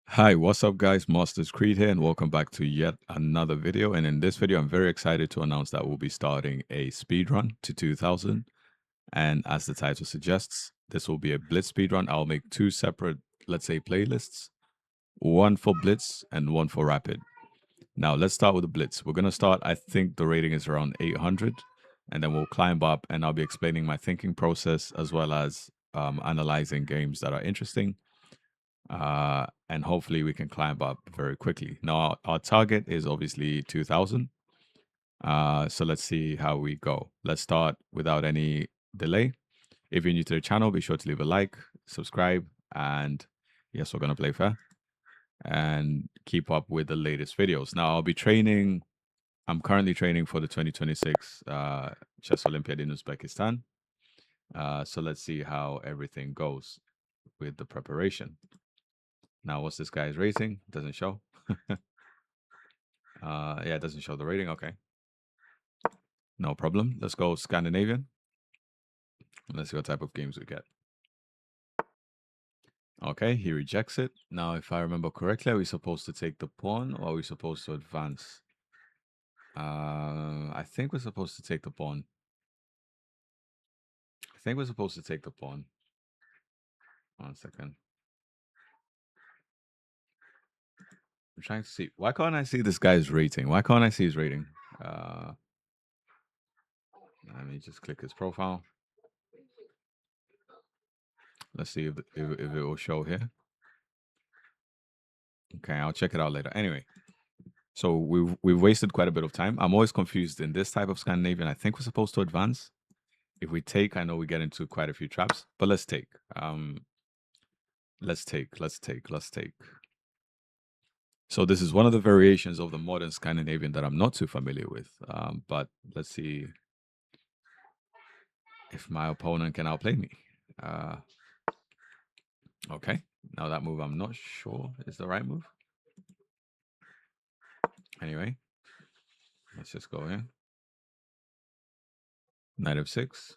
Hi, what's up, guys? Masterscreed here, and welcome back to yet another video. And in this video, I'm very excited to announce that we'll be starting a speedrun to 2000. And as the title suggests, this will be a Blitz speedrun. I'll make two separate, let's say, playlists, one for Blitz and one for Rapid. Now, let's start with the Blitz. We're going to start, I think the rating is around 800, and then we'll climb up, and I'll be explaining my thinking process as well as analyzing games that are interesting, and hopefully we can climb up very quickly. Now, our target is obviously 2000. So let's see how we go. Let's start without any delay. If you're new to the channel, be sure to leave a like, subscribe, and yes, we're going to play fair and keep up with the latest videos. Now, I'll be training. I'm currently training for the 2026 Chess Olympiad in Uzbekistan. So let's see how everything goes with the preparation. Now, what's this guy's rating? Doesn't show. Yeah, it doesn't show the rating. Okay. No problem. Let's go Scandinavian. Let's see what type of games we get. Okay, he rejects it. Now, if I remember correctly, are we supposed to take the pawn or are we supposed to advance? I think we're supposed to take the pawn. I think we're supposed to take the pawn. 1 second. I'm trying to see. Why can't I see this guy's rating? Why can't I see his rating? Let me just click his profile. Let's see if it will show here. Okay, I'll check it out later. Anyway, so we've wasted quite a bit of time. I'm always confused in this type of Scandinavian. I think we're supposed to advance. If we take, I know we get into quite a few traps, but let's take. Let's take. So this is one of the variations of the modern Scandinavian that I'm not too familiar with. But let's see if my opponent can outplay me. Okay, now that move I'm not sure is the right move. Anyway, let's just go here. Knight f6.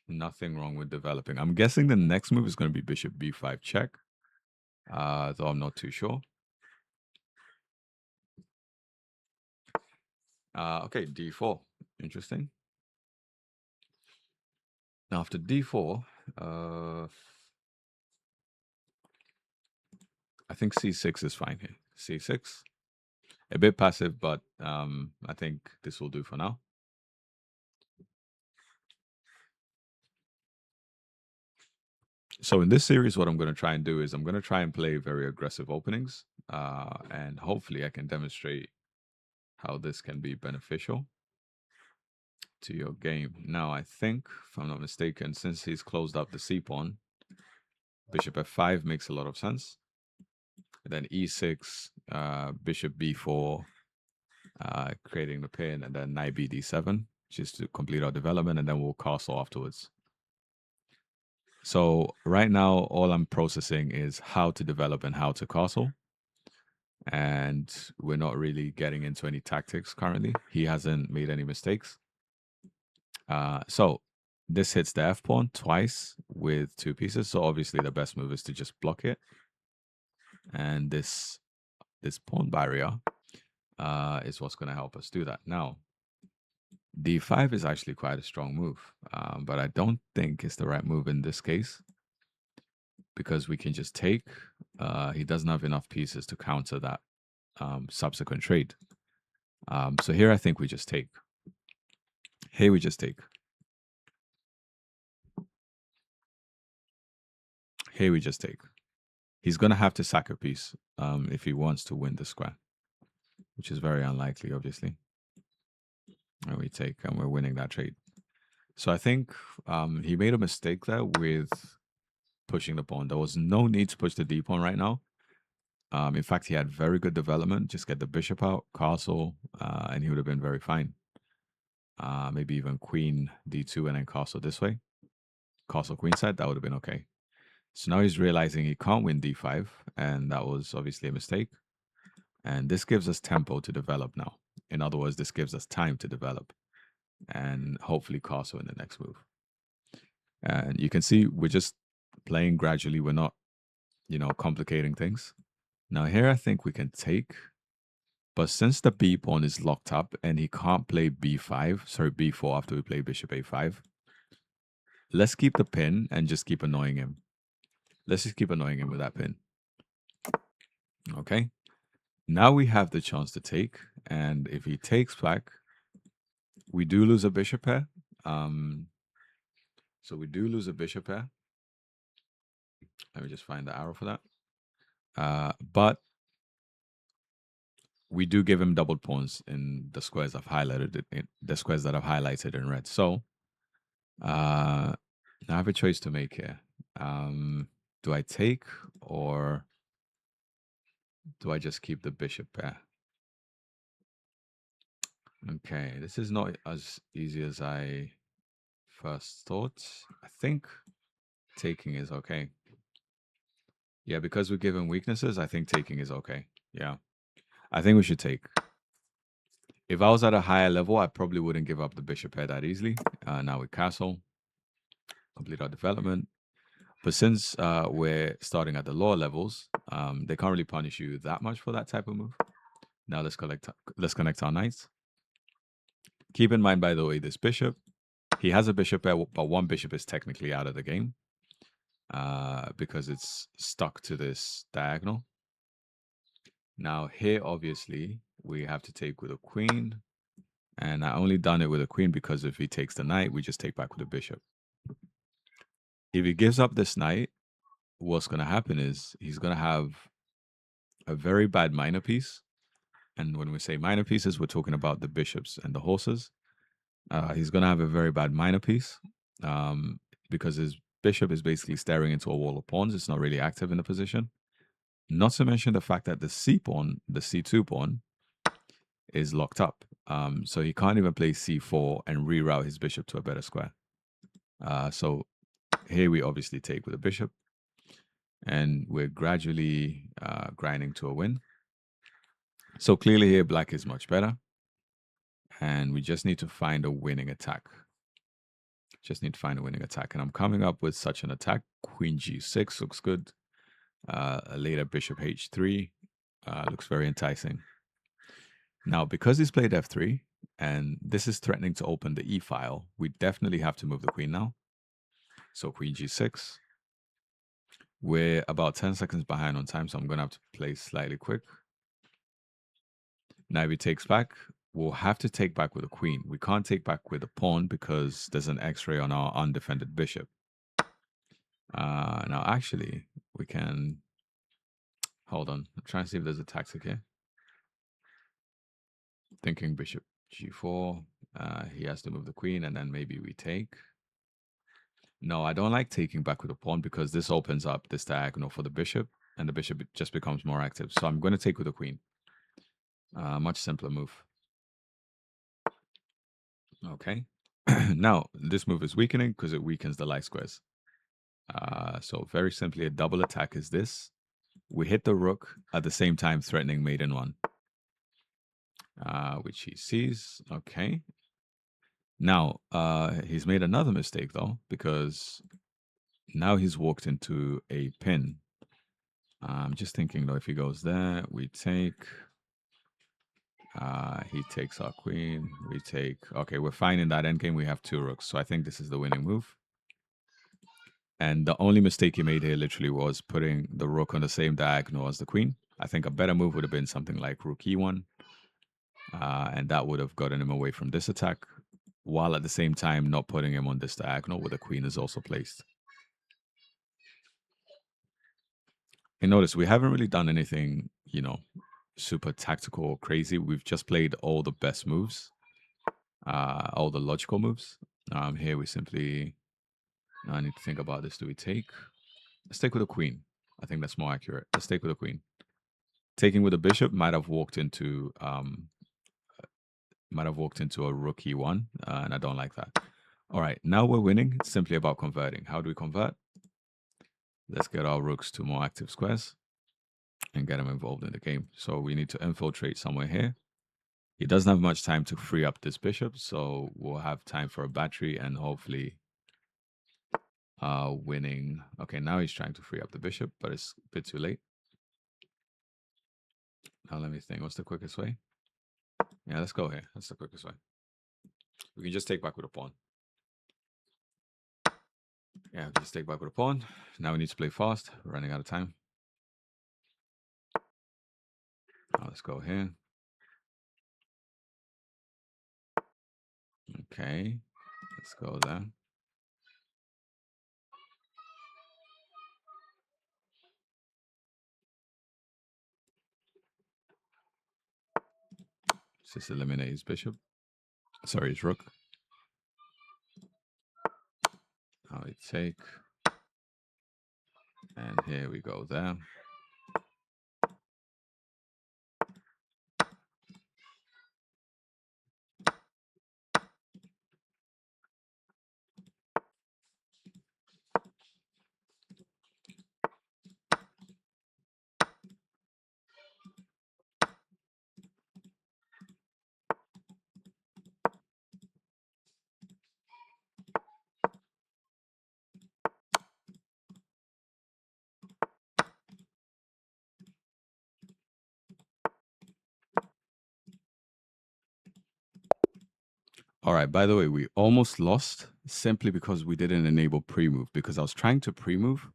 Nothing wrong with developing. I'm guessing the next move is going to be bishop b5 check, though I'm not too sure. Okay, d4. Interesting. Now after d4, I think c6 is fine here. c6. A bit passive, but I think this will do for now. So in this series, what I'm going to try and do is I'm going to try and play very aggressive openings, and hopefully I can demonstrate how this can be beneficial to your game. Now, I think, if I'm not mistaken, since he's closed up the c-pawn, bishop f5 makes a lot of sense. And then e6, bishop b4, creating the pin, and then knight b d7, just to complete our development, and then we'll castle afterwards. So right now, all I'm processing is how to develop and how to castle. And we're not really getting into any tactics currently. He hasn't made any mistakes. So this hits the f pawn twice with 2 pieces. So obviously the best move is to just block it. And this pawn barrier is what's going to help us do that. Now, d5 is actually quite a strong move, but I don't think it's the right move in this case because we can just take. He doesn't have enough pieces to counter that subsequent trade. So here I think we just take. Here we just take. Here we just take. He's going to have to sack a piece if he wants to win the square, which is very unlikely, obviously. And we take, and we're winning that trade. So I think he made a mistake there with pushing the pawn. There was no need to push the d pawn right now. In fact, he had very good development. Just get the bishop out, castle, and he would have been very fine. Maybe even queen d2 and then castle this way. Castle queenside, that would have been okay. So now he's realizing he can't win d5, and that was obviously a mistake. And this gives us tempo to develop now. In other words, this gives us time to develop and hopefully castle in the next move. And you can see we're just playing gradually. We're not, complicating things. Now here I think we can take, but since the B pawn is locked up and he can't play B4 after we play bishop A5, let's keep the pin and just keep annoying him. Let's just keep annoying him with that pin. Okay. Now we have the chance to take, and if he takes back, we do lose a bishop pair. So we do lose a bishop pair. Let me just find the arrow for that. But we do give him doubled pawns in the squares I've highlighted, the squares that I've highlighted in red. So now I have a choice to make here. Do I take or do I just keep the bishop pair? Okay, this is not as easy as I first thought. I think taking is okay. Yeah, because we're given weaknesses, I think taking is okay. Yeah, I think we should take. If I was at a higher level, I probably wouldn't give up the bishop pair that easily. Now with castle, complete our development. But since we're starting at the lower levels, they can't really punish you that much for that type of move. Now let's connect our knights. Keep in mind, by the way, this bishop, he has a bishop pair, but one bishop is technically out of the game because it's stuck to this diagonal. Now here, obviously, we have to take with a queen. And I only done it with a queen because if he takes the knight, we just take back with a bishop. If he gives up this knight, what's going to happen is he's going to have a very bad minor piece. And when we say minor pieces, we're talking about the bishops and the horses. He's going to have a very bad minor piece because his bishop is basically staring into a wall of pawns. It's not really active in the position. Not to mention the fact that the C pawn, the C2 pawn, is locked up. So he can't even play C4 and reroute his bishop to a better square. So here we obviously take with a bishop. And we're gradually grinding to a win. So clearly here, black is much better. And we just need to find a winning attack. And I'm coming up with such an attack. Queen G6 looks good. Later, bishop H3 looks very enticing. Now, because he's played F3, and this is threatening to open the E file, we definitely have to move the queen now. So Queen G6. We're about 10 seconds behind on time, so I'm going to have to play slightly quick. Now, if he takes back, we'll have to take back with a queen. We can't take back with a pawn because there's an X-ray on our undefended bishop. Now, actually, we can... Hold on. I'm trying to see if there's a tactic here. Thinking bishop G4. He has to move the queen, and then maybe we take. No, I don't like taking back with a pawn because this opens up this diagonal for the bishop, and the bishop just becomes more active. So I'm going to take with the queen. Much simpler move. Okay. Now, this move is weakening because it weakens the light squares. So very simply, a double attack is this. We hit the rook at the same time threatening mate in one, which he sees. Okay. Now, he's made another mistake, though, because now he's walked into a pin. I'm just thinking, though, if he goes there, we take... he takes our queen. We take... Okay, we're fine in that endgame. We have two rooks. So I think this is the winning move. And the only mistake he made here literally was putting the rook on the same diagonal as the queen. I think a better move would have been something like rook e1. And that would have gotten him away from this attack, while at the same time not putting him on this diagonal where the queen is also placed. And notice, we haven't really done anything, you know, super tactical or crazy. We've just played all the best moves, all the logical moves. Here we simply... I need to think about this. Do we take? Let's take with a queen. I think that's more accurate. Let's take with a queen. Taking with a bishop might have walked into a rook e1, and I don't like that. All right, now we're winning. It's simply about converting. How do we convert? Let's get our rooks to more active squares and get them involved in the game. So we need to infiltrate somewhere here. He doesn't have much time to free up this bishop, so we'll have time for a battery and hopefully winning. Okay, now he's trying to free up the bishop, but it's a bit too late. Now let me think. What's the quickest way? Yeah, let's go here. That's the quickest way. We can just take back with a pawn. Yeah, just take back with a pawn. Now we need to play fast. We're running out of time. Now let's go here. Okay. Let's go there. Let's just eliminate his bishop. Sorry, his rook. Now we take. And here we go there. All right, by the way, we almost lost simply because we didn't enable pre-move, because I was trying to pre-move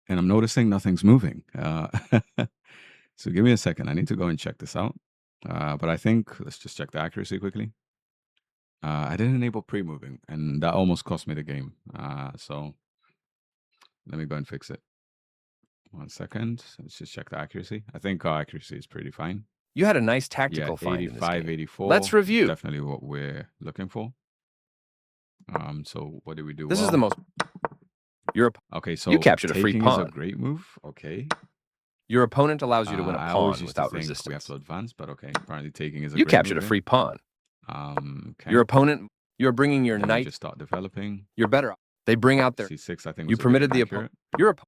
and I'm noticing nothing's moving. So give me a second. I need to go and check this out. But I think let's just check the accuracy quickly. I didn't enable pre-moving and that almost cost me the game. So let me go and fix it. 1 second. Let's just check the accuracy. I think our accuracy is pretty fine. You had a nice tactical find in this 85, game. 84. Let's review. Definitely what we're looking for. So what did we do? This is the most. Okay, so you captured a free taking pawn. is a great move. Okay. Your opponent allows you to win a I always pawn used to without think resistance. we have to advance, but okay. Apparently taking is a You great captured move a free pawn. Okay. Your opponent, you're bringing your Then we knight. just start developing. You're better. They bring out their. C6, I think. You Was permitted a the bit opponent. inaccurate.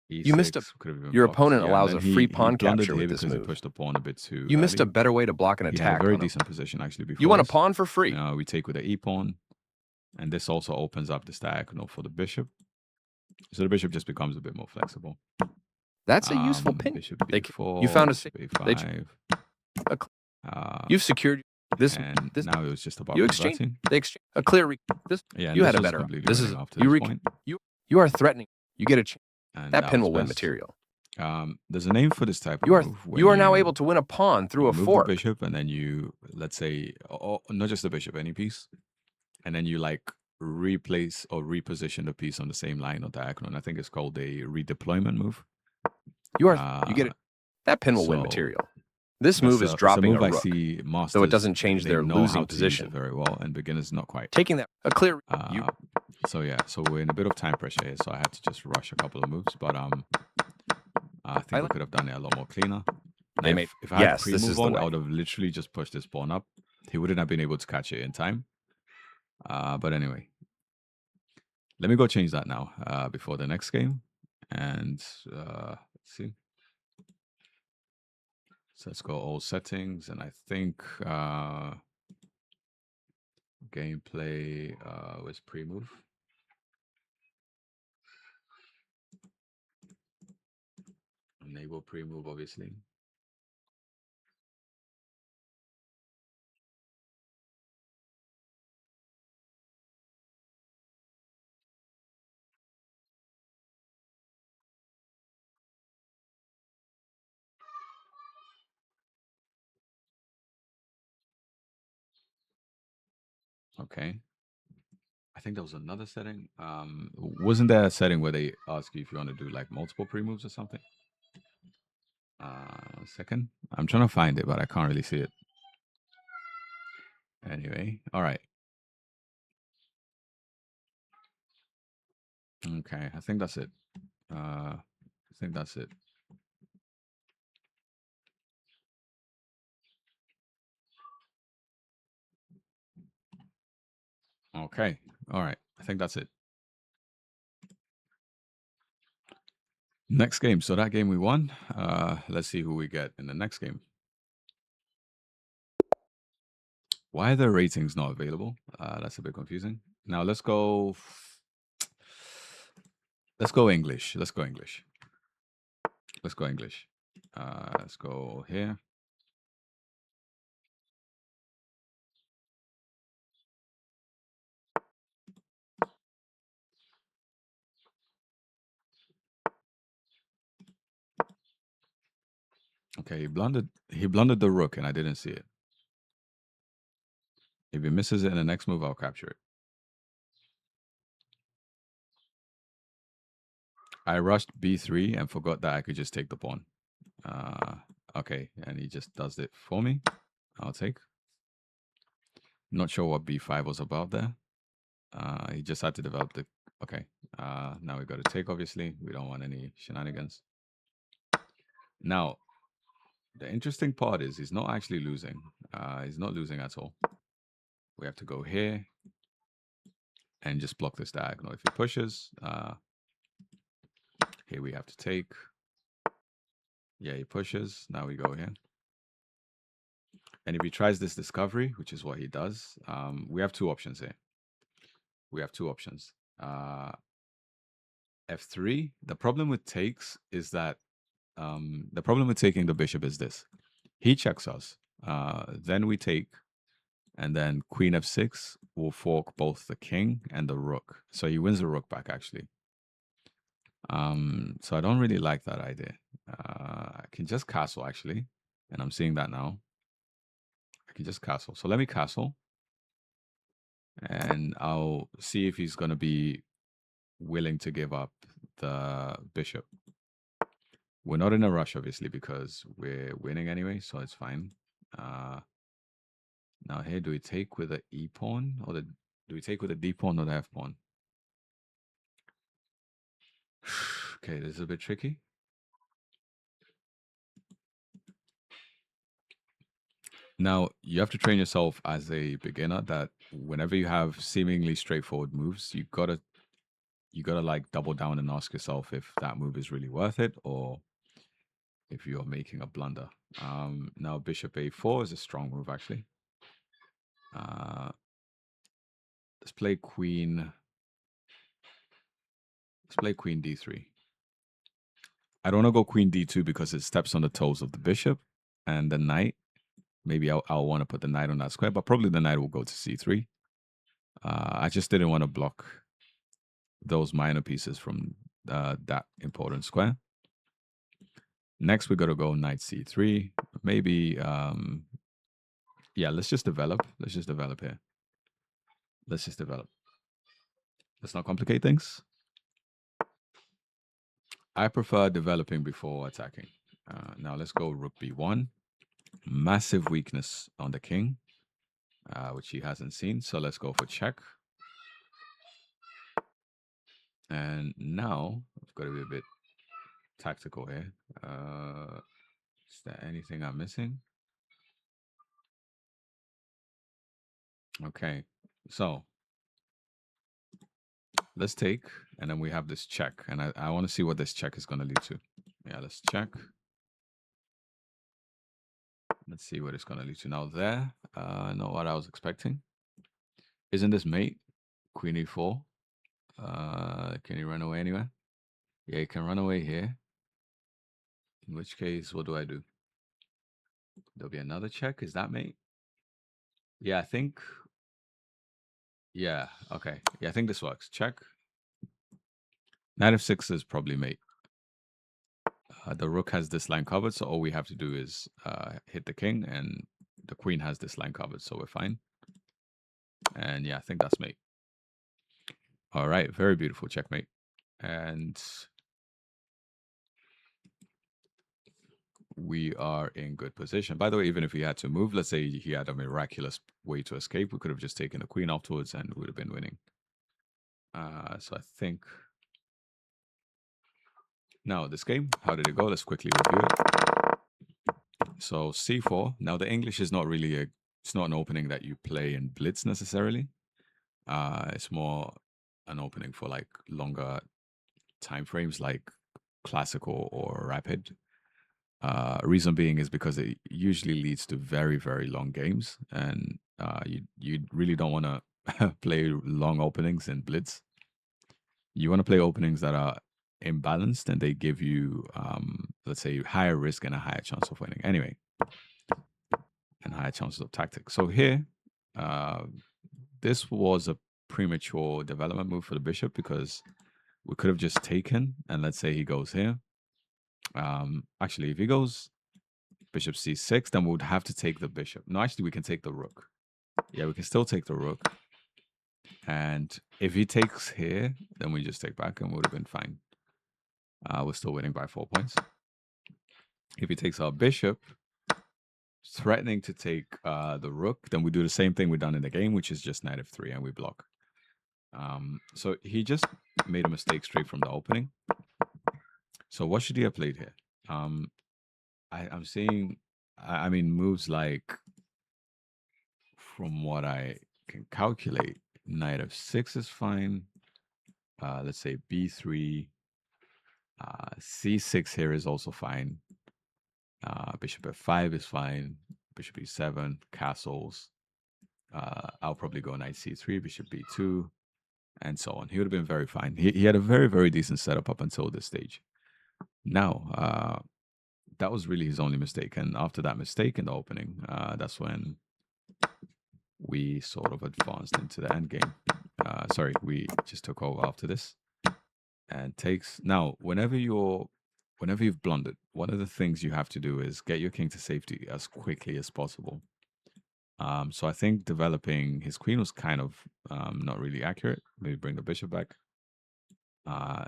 You E6 missed a. could have been Your blocked. opponent Yeah, allows and a then free he pawn blundered capture here with this because move. he pushed the pawn a bit too You missed a early. better way to block an He had a attack. very decent position actually before. You want a this. pawn for free. We take with the e pawn, and this also opens up this diagonal for the bishop. So the bishop just becomes a bit more flexible. That's a useful pin. Bishop b4. You found a a5. You've secured this. And this now it was just about you exchange. converting. They exchange a clear. This Yeah, you had this a was better. completely This is running after this point. you are threatening. You get a chance. And That pin was will win best. material. There's a name for this type of move. You are now able to win a pawn through a move fork. the bishop, and then you, let's say, not just the bishop, any piece, and then you like replace or reposition the piece on the same line or diagonal. And I think it's called a redeployment move. You get it. That pin will win material. This move is dropping a rook, I see masters, so it doesn't change their know losing how to use position it very well, and beginners not quite. Taking that a clear. So yeah, so we're in a bit of time pressure here, so I had to just rush a couple of moves, but I think we could have done it a lot more cleaner. If I had pre-move on, I would have literally just pushed this pawn up. He wouldn't have been able to catch it in time. But anyway, let me go change that now before the next game, and let's see. So let's go all settings, and I think gameplay was pre-move. Enable pre-move, obviously. Okay. I think there was another setting. Wasn't there a setting where they ask you if you want to do like multiple pre-moves or something? Second. I'm trying to find it, but I can't really see it. Anyway, all right. Okay, I think that's it. I think that's it. Okay, all right. I think that's it. Next game. So that game we won. Let's see who we get in the next game. Why are the ratings not available? That's a bit confusing. Now let's go. Let's go English. Let's go English. Let's go English. Let's go here. Okay, he blundered the rook and I didn't see it. If he misses it in the next move, I'll capture it. I rushed b3 and forgot that I could just take the pawn. Okay, and he just does it for me. I'll take. Not sure what b5 was about there. He just had to develop the... Okay, now we got to take, obviously. We don't want any shenanigans. Now, the interesting part is he's not actually losing. He's not losing at all. We have to go here and just block this diagonal. If he pushes, here we have to take. Yeah, he pushes. Now we go here. And if he tries this discovery, which is what he does, we have two options here. We have two options. F3. The problem with takes is that the problem with taking the bishop is this. He checks us. Then we take, and then queen f6 will fork both the king and the rook. So he wins the rook back, actually. So I don't really like that idea. I can just castle, actually. And I'm seeing that now. I can just castle. So let me castle. And I'll see if he's going to be willing to give up the bishop. We're not in a rush, obviously, because we're winning anyway, so it's fine. Now here, do we take with the e pawn, or do we take with the d pawn or the f pawn? Okay, this is a bit tricky. Now, you have to train yourself as a beginner that whenever you have seemingly straightforward moves, you gotta like double down and ask yourself if that move is really worth it or if you're making a blunder. Now bishop a4 is a strong move, actually. Let's play queen. Let's play queen d3. I don't want to go queen d2 because it steps on the toes of the bishop and the knight. Maybe I'll want to put the knight on that square, but probably the knight will go to c3. I just didn't want to block those minor pieces from that important square. Next, we got to go knight c3. Maybe, yeah, let's just develop. Let's just develop here. Let's just develop. Let's not complicate things. I prefer developing before attacking. Now let's go rook b1. Massive weakness on the king, which he hasn't seen. So let's go for check. And now I've got to be a bit tactical here. Is there anything I'm missing? Okay, so let's take, and then we have this check, and I want to see what this check is going to lead to. Yeah, let's check. Let's see what it's going to lead to. Now there, not what I was expecting. Isn't this mate? Queen e4. Can he run away anywhere? Yeah, he can run away here. In which case, what do I do? There'll be another check. Is that mate? Yeah, I think. Yeah, okay. Yeah, I think this works. Check. Knight f6 is probably mate. The rook has this line covered, so all we have to do is hit the king, and the queen has this line covered, so we're fine. And yeah, I think that's mate. All right, very beautiful checkmate. And we are in good position. By the way, even if he had to move, let's say he had a miraculous way to escape, we could have just taken the queen afterwards and we would have been winning. So I think... Now, this game, how did it go? Let's quickly review it. So c4. Now, the English is not really it's not an opening that you play in Blitz necessarily. It's more an opening for like longer time frames, like classical or rapid. Reason being is because it usually leads to very, very long games, and you really don't want to play long openings in Blitz. You want to play openings that are imbalanced, and they give you, let's say, higher risk and a higher chance of winning. Anyway, and higher chances of tactics. So here, this was a premature development move for the bishop because we could have just taken, and let's say he goes here. Actually, if he goes bishop c6, then we would have to take the bishop. No, actually, we can take the rook. Yeah, we can still take the rook. And if he takes here, then we just take back and we would have been fine. We're still winning by 4 points. If he takes our bishop, threatening to take the rook, then we do the same thing we've done in the game, which is just knight f3 and we block. So he just made a mistake straight from the opening. So what should he have played here? I'm seeing, I mean, moves like, from what I can calculate, knight f6 is fine. Let's say b3. c6 here is also fine. Bishop f5 is fine. Bishop e7, castles. I'll probably go knight c3, bishop b2, and so on. He would have been very fine. He had a very, very decent setup up until this stage. Now, that was really his only mistake. And after that mistake in the opening, that's when we sort of advanced into the end game. Sorry, we just took over after this. And takes. Now, whenever you've blundered, one of the things you have to do is get your king to safety as quickly as possible. So I think developing his queen was kind of not really accurate. Maybe bring the bishop back.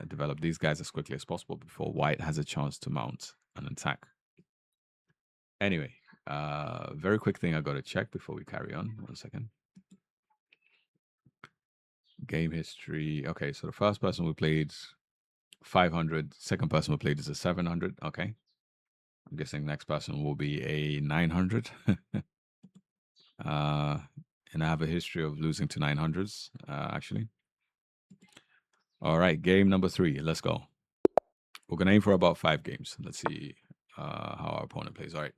Develop these guys as quickly as possible before white has a chance to mount an attack. Anyway, very quick thing I got to check before we carry on. 1 second. Game history. Okay, so the first person we played 500. Second person we played is a 700. Okay. I'm guessing next person will be a 900. And I have a history of losing to 900s, actually. All right, game number 3. Let's go. We're going to aim for about 5 games. Let's see how our opponent plays. All right.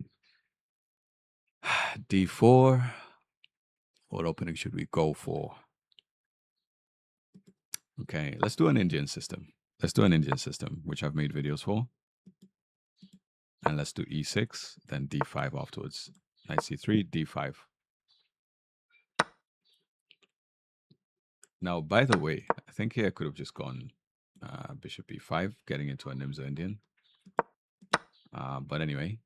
D4. What opening should we go for? Okay, let's do an Indian system. Let's do an Indian system, which I've made videos for. And let's do E6, then D5 afterwards. Knight C3, D5. Now, by the way, I think here I could have just gone bishop E5, getting into a Nimzo Indian. But anyway,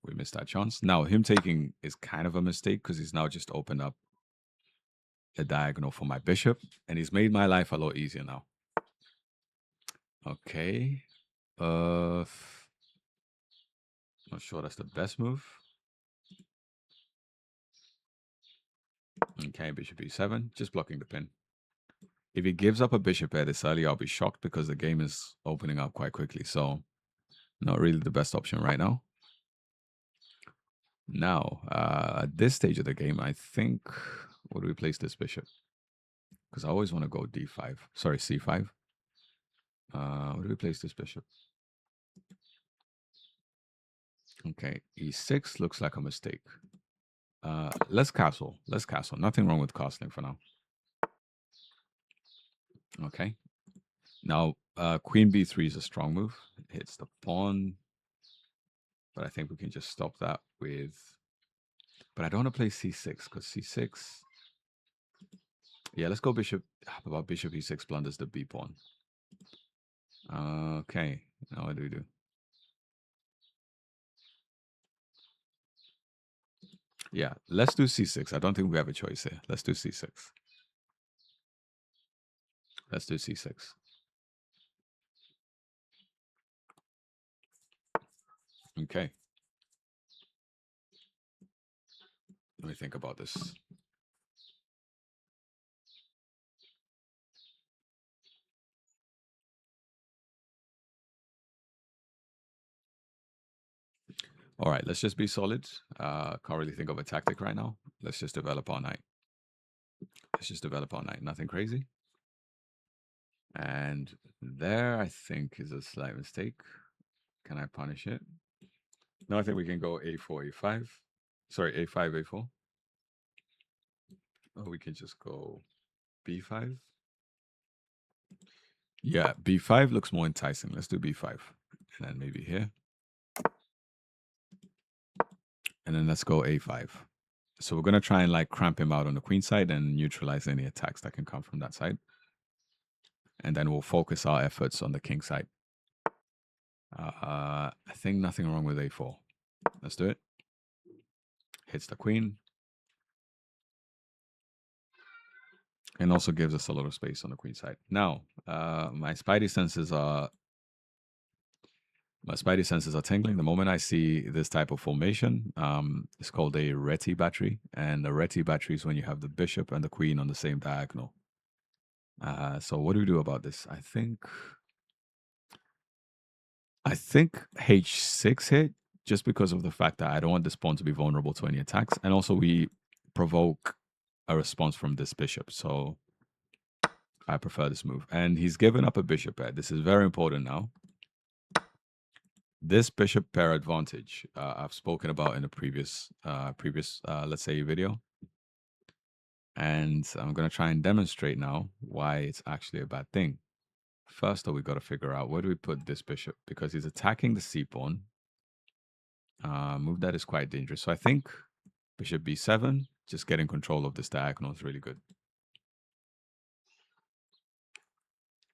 we missed that chance. Now, him taking is kind of a mistake because he's now just opened up a diagonal for my bishop. And he's made my life a lot easier now. Okay. Not sure that's the best move. Okay, bishop E7, just blocking the pin. If he gives up a bishop here this early, I'll be shocked because the game is opening up quite quickly. So, not really the best option right now. Now, at this stage of the game, I think, where do we place this bishop? Because I always want to go D5. Sorry, C5. Where do we place this bishop? Okay, E6 looks like a mistake. Let's castle. Let's castle. Nothing wrong with castling for now. Okay. Now, Queen B3 is a strong move. It hits the pawn. But I think we can just stop that with... But I don't want to play C6 because C6... Yeah, let's go bishop. How about bishop E6 blunders the B pawn? Okay. Now what do we do? Yeah, let's do C6. I don't think we have a choice here. Let's do C6. Let's do C6. Okay. Let me think about this. All right, let's just be solid. Can't really think of a tactic right now. Let's just develop our knight. Let's just develop our knight. Nothing crazy. And there, I think, is a slight mistake. Can I punish it? No, I think we can go A4, A5. Sorry, A5, A4. Or we can just go B5. Yeah, b5 looks more enticing. Let's do b5. And then maybe here. And then let's go a5. So we're going to try and like cramp him out on the queen side and neutralize any attacks that can come from that side. And then we'll focus our efforts on the king side. I think nothing wrong with a4. Let's do it. Hits the queen. And also gives us a lot of space on the queen side. Now, my spidey senses are tingling. The moment I see this type of formation, it's called a Reti battery. And the Reti battery is when you have the bishop and the queen on the same diagonal. So what do we do about this? I think h6 hit, just because of the fact that I don't want this pawn to be vulnerable to any attacks. And also we provoke a response from this bishop. So I prefer this move. And he's given up a bishop pair. This is very important now. This bishop pair advantage I've spoken about in a previous let's say video. And I'm going to try and demonstrate now why it's actually a bad thing. First, though, we got to figure out where do we put this bishop, because he's attacking the c pawn. Move that is quite dangerous. So I think bishop b7, just getting control of this diagonal is really good.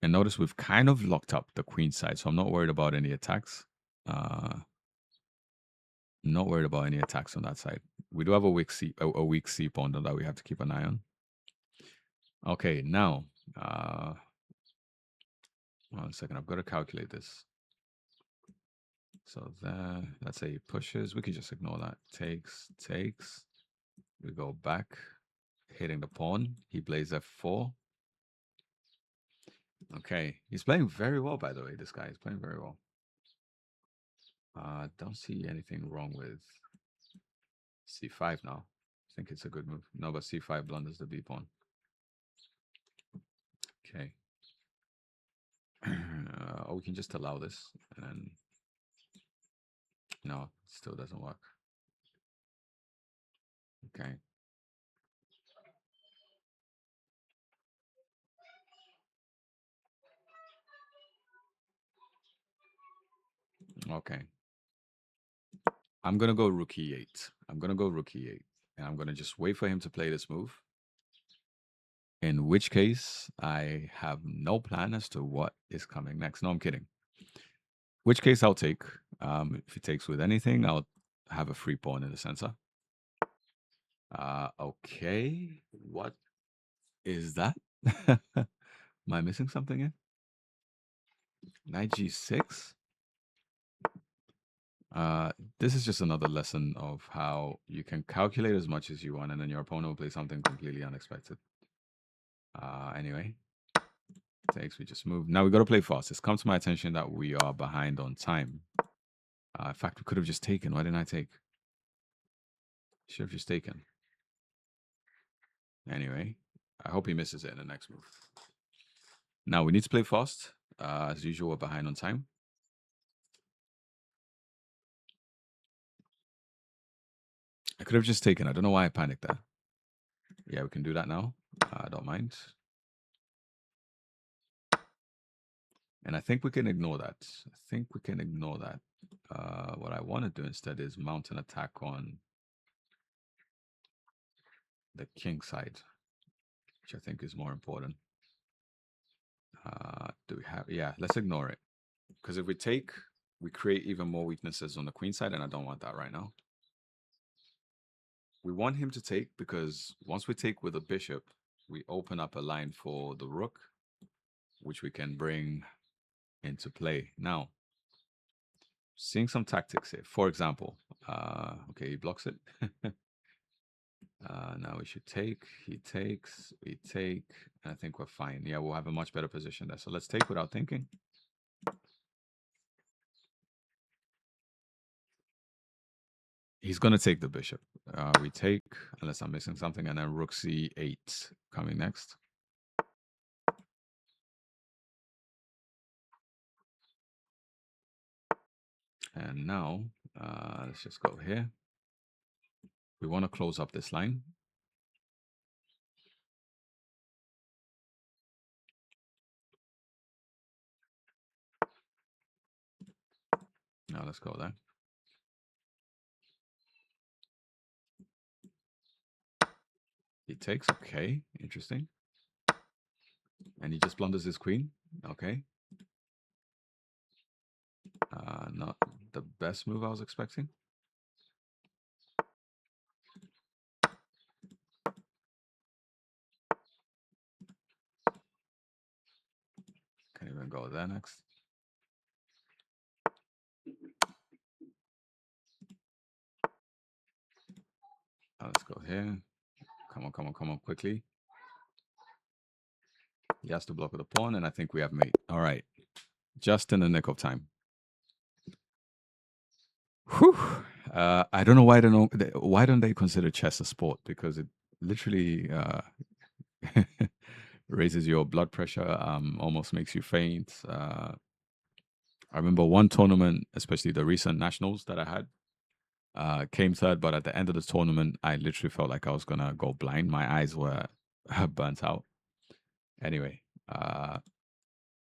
And notice we've kind of locked up the queen side, so I'm not worried about any attacks. Not worried about any attacks on that side. We do have a weak c pawn that we have to keep an eye on. Okay, now 1 second. I've got to calculate this. So there, let's say he pushes. We can just ignore that. Takes. We go back, hitting the pawn. He plays f4. Okay, he's playing very well, by the way. This guy is playing very well. Don't see anything wrong with c5 now. I think it's a good move. No, but c5 blunders the b pawn. Okay. We can just allow this, and then no, it still doesn't work. Okay. Okay. I'm gonna go rook e8. And I'm gonna just wait for him to play this move. In which case, I have no plan as to what is coming next. No, I'm kidding. Which case I'll take. If he takes with anything, I'll have a free pawn in the center. Okay. What is that? Am I missing something here? Knight g6? This is just another lesson of how you can calculate as much as you want, and then your opponent will play something completely unexpected. Anyway, takes, we just move. Now we got to play fast. It's come to my attention that we are behind on time. In fact, we could have just taken. Why didn't I take? Should have just taken. Anyway, I hope he misses it in the next move. Now we need to play fast. As usual, we're behind on time. I could have just taken. I don't know why I panicked there. Yeah, we can do that now. I don't mind. And I think we can ignore that. What I want to do instead is mount an attack on the king side, which I think is more important. Do we have? Yeah, let's ignore it. Because if we take, we create even more weaknesses on the queen side, and I don't want that right now. We want him to take because once we take with a bishop, we open up a line for the rook, which we can bring into play. Now, seeing some tactics here. For example, okay, he blocks it. Now we should take. He takes. We take. I think we're fine. Yeah, we'll have a much better position there. So let's take without thinking. He's going to take the bishop. We take, unless I'm missing something, and then rook c8 coming next. And now, let's just go here. We want to close up this line. Now let's go there. He takes. Okay, interesting. And he just blunders his queen. Okay. Not the best move I was expecting. Can't even go there next. Let's go here. Come on, come on, come on, quickly. He has to block with a pawn, and I think we have mate. All right. Just in the nick of time. Whew. I don't know why why don't they consider chess a sport? Because it literally raises your blood pressure, almost makes you faint. I remember one tournament, especially the recent nationals that I had, came third, but at the end of the tournament, I literally felt like I was gonna go blind. My eyes were burnt out. Anyway,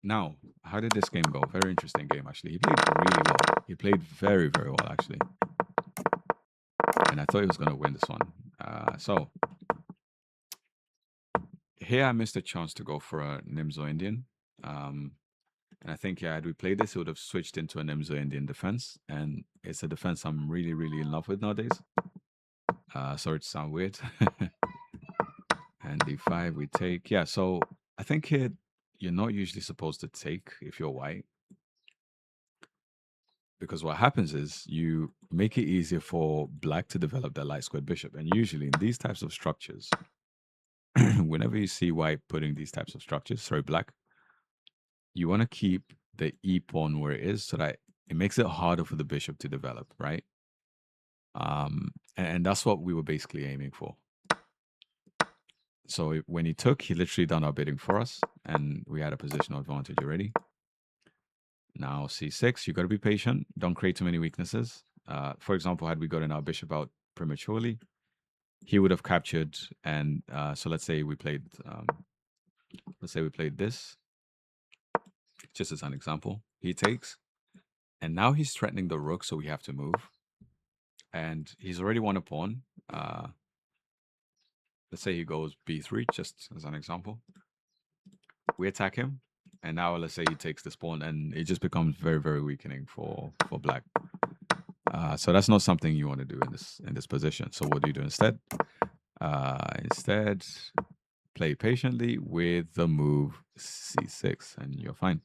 now how did this game go? Very interesting game, actually. He played really well. He played very, very well, actually. And I thought he was gonna win this one. So here I missed a chance to go for a Nimzo Indian. And I think, yeah, had we played this, it would have switched into a Nimzo Indian defense. And it's a defense I'm really, really in love with nowadays. Sorry to sound weird. And d5, we take. Yeah, so I think here, you're not usually supposed to take if you're white. Because what happens is you make it easier for black to develop their light squared bishop. And usually in these types of structures, whenever you see white putting these types of structures, sorry, black, you want to keep the e pawn where it is so that it makes it harder for the bishop to develop, right? And that's what we were basically aiming for. So when he took, he literally done our bidding for us, and we had a positional advantage already. Now c6, you got to be patient. Don't create too many weaknesses. For example, had we gotten our bishop out prematurely, he would have captured. And so let's say we played this, just as an example. He takes, and now he's threatening the rook, so we have to move. And he's already won a pawn. Let's say he goes b3, just as an example. We attack him, and now let's say he takes this pawn, and it just becomes very, very weakening for black. So that's not something you want to do in this position. So what do you do instead? Instead, play patiently with the move c6, and you're fine.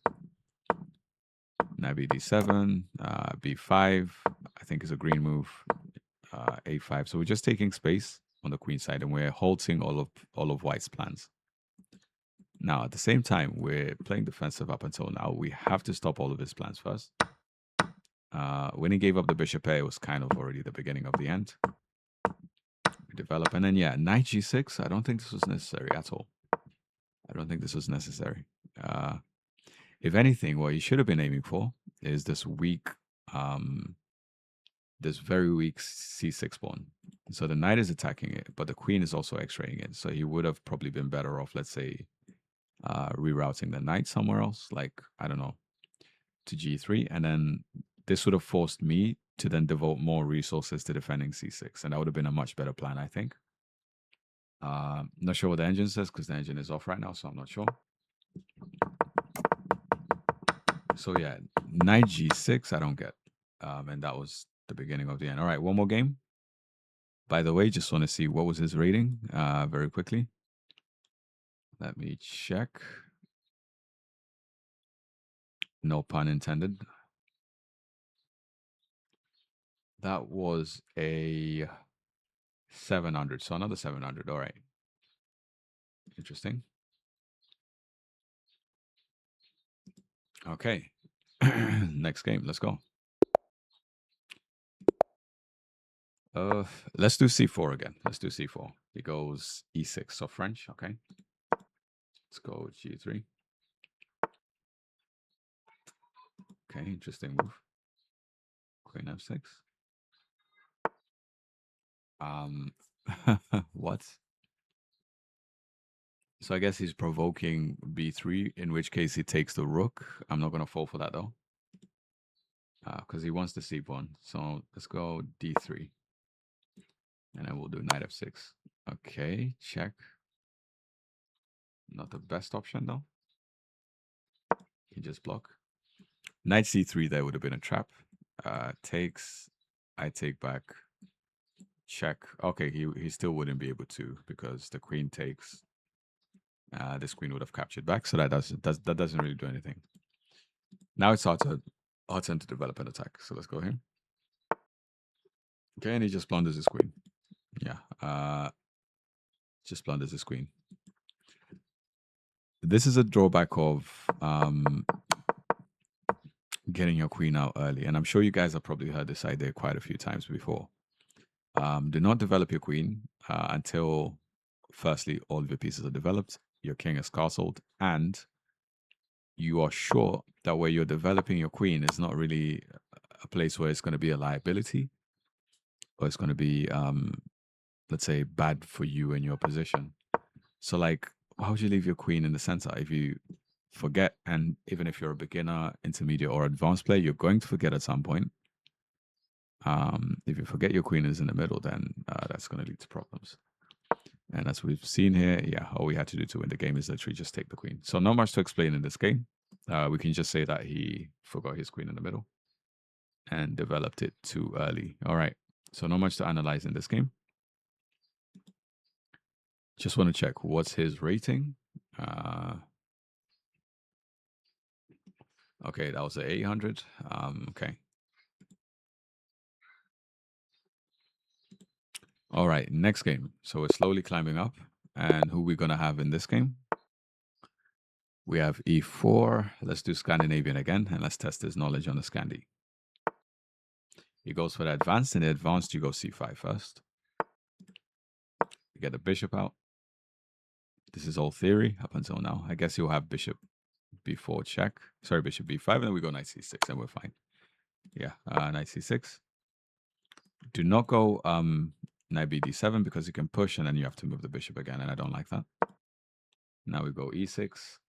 Now b7, b5, I think is a green move, a5. So we're just taking space on the queen side, and we're halting all of white's plans. Now, at the same time, we're playing defensive up until now. We have to stop all of his plans first. When he gave up the bishop a, it was kind of already the beginning of the end. We develop, and then, yeah, knight g6. I don't think this was necessary at all. I don't think this was necessary. If anything, what you should have been aiming for is this weak, this very weak c6 pawn. So the knight is attacking it, but the queen is also x-raying it. So he would have probably been better off, let's say, rerouting the knight somewhere else, like, I don't know, to g3. And then this would have forced me to then devote more resources to defending c6. And that would have been a much better plan, I think. Not sure what the engine says because the engine is off right now, so I'm not sure. So yeah, knight g6, I don't get. And that was the beginning of the end. All right, one more game. By the way, just want to see what was his rating very quickly. Let me check. No pun intended. That was a 700. So another 700. All right. Interesting. Okay. Next game. Let's go. Let's do c4 again. Let's do c4. It goes e6. So French. Okay. Let's go g3. Okay. Interesting move. Queen f6. What? So I guess he's provoking b3, in which case he takes the rook. I'm not going to fall for that, though. because he wants the c pawn. So let's go d3. And then we'll do knight f6. Okay, check. Not the best option, though. He just block. Knight c3 there would have been a trap. Takes. I take back. Check. Okay, he still wouldn't be able to because the queen takes. This queen would have captured back, so that doesn't really do anything. Now it's our turn to develop an attack. So let's go here. Okay, and he just blunders his queen. Yeah. Just blunders his queen. This is a drawback of getting your queen out early, and I'm sure you guys have probably heard this idea quite a few times before. Do not develop your queen until, firstly, all of your pieces are developed, your king is castled, and you are sure that where you're developing your queen is not really a place where it's going to be a liability or it's going to be, let's say, bad for you and your position. So, like, why would you leave your queen in the center? If you forget, and even if you're a beginner, intermediate, or advanced player, you're going to forget at some point. If you forget your queen is in the middle, then that's going to lead to problems. And as we've seen here, yeah, all we had to do to win the game is literally just take the queen. So not much to explain in this game. We can just say that he forgot his queen in the middle and developed it too early. All right. So not much to analyze in this game. Just want to check what's his rating. Okay, that was an 800. Okay. All right, next game. So we're slowly climbing up. And who we're going to have in this game? We have e4. Let's do Scandinavian again, and let's test his knowledge on the Scandi. He goes for the advanced. In the advanced, you go c5 first. You get the bishop out. This is all theory up until now. I guess you'll have bishop b4 check. Sorry, bishop b5, and then we go knight c6, and we're fine. Yeah, knight c6. Do not go knight bd7 because you can push, and then you have to move the bishop again, and I don't like that. Now we go e6.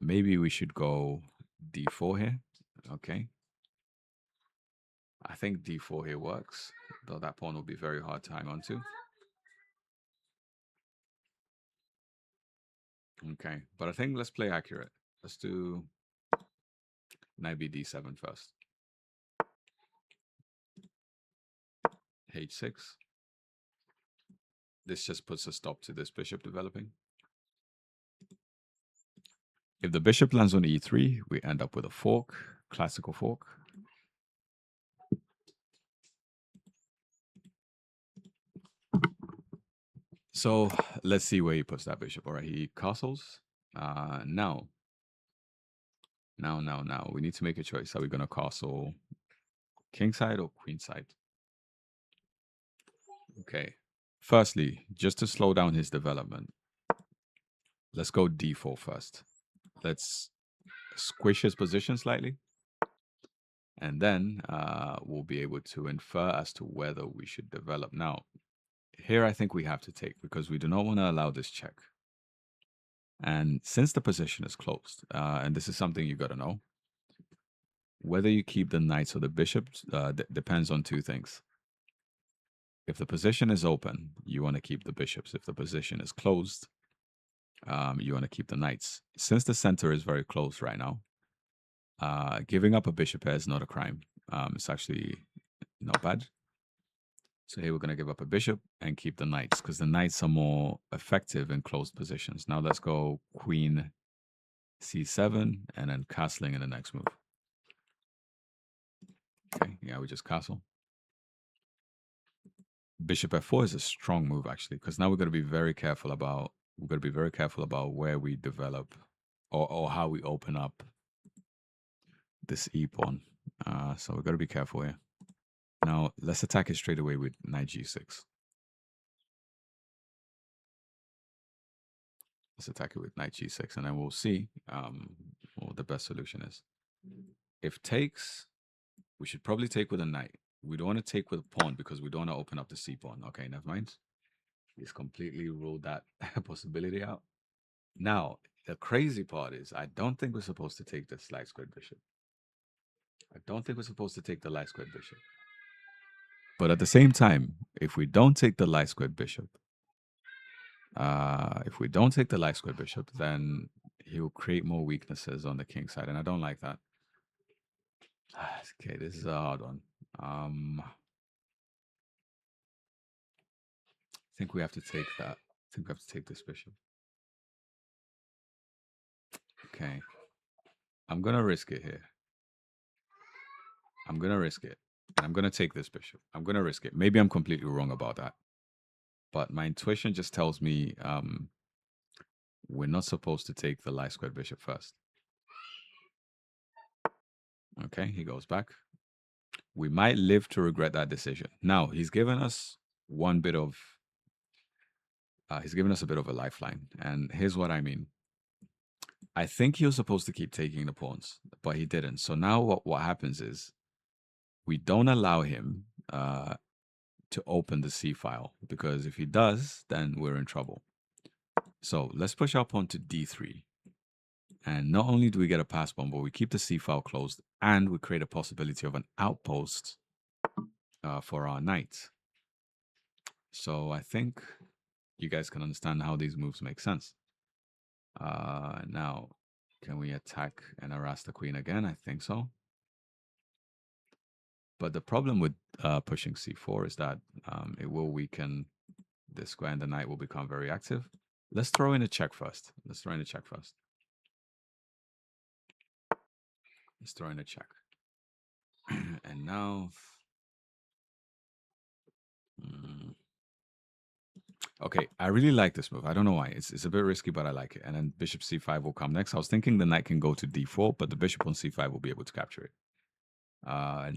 Maybe we should go d4 here. Okay. I think d4 here works, though that pawn will be very hard to hang on to. Okay, but I think let's play accurate. Let's do knight bd7 first. h6. This just puts a stop to this bishop developing. If the bishop lands on e3, we end up with a fork, classical fork. So let's see where he puts that bishop. All right, he castles. Now, we need to make a choice. Are we going to castle king side or queen side? Okay. Firstly, just to slow down his development, let's go d4 first. Let's squish his position slightly. And then we'll be able to infer as to whether we should develop. Now, here I think we have to take because we do not want to allow this check. And since the position is closed, and this is something you got to know, whether you keep the knights or the bishops depends on two things. If the position is open, you want to keep the bishops. If the position is closed, you want to keep the knights. Since the center is very close right now, giving up a bishop pair is not a crime. It's actually not bad. So here we're going to give up a bishop and keep the knights because the knights are more effective in closed positions. Now let's go queen c7 and then castling in the next move. Okay, yeah, we just castle. Bishop f4 is a strong move actually because now we're going to be very careful about where we develop or how we open up this e pawn. So we've got to be careful here. Now let's attack it straight away with knight g6. Let's attack it with knight g6, and then we'll see what the best solution is. If takes, we should probably take with a knight. We don't want to take with a pawn because we don't want to open up the c pawn. Okay, never mind. He's completely ruled that possibility out. Now, the crazy part is I don't think we're supposed to take this light squared bishop. I don't think we're supposed to take the light squared bishop. But at the same time, if we don't take the light squared bishop, then he'll create more weaknesses on the king side, and I don't like that. Okay, this is a hard one. I think we have to take that. I think we have to take this bishop. Okay. I'm going to risk it here. I'm going to risk it. And I'm going to take this bishop. I'm going to risk it. Maybe I'm completely wrong about that. But my intuition just tells me we're not supposed to take the light squared bishop first. Okay, he goes back. We might live to regret that decision. Now, he's given us a bit of a lifeline. And here's what I mean. I think he was supposed to keep taking the pawns, but he didn't. So now what happens is we don't allow him to open the C file, because if he does, then we're in trouble. So let's push our pawn to D3. And not only do we get a pass pawn, but we keep the C file closed, and we create a possibility of an outpost for our knight. So I think you guys can understand how these moves make sense. Now, can we attack and harass the queen again? I think so. But the problem with pushing c4 is that it will weaken this square, and the knight will become very active. Let's throw in a check first. Let's throw in a check. And now... Okay, I really like this move. I don't know why. It's a bit risky, but I like it. And then bishop c5 will come next. I was thinking the knight can go to d4, but the bishop on c5 will be able to capture it.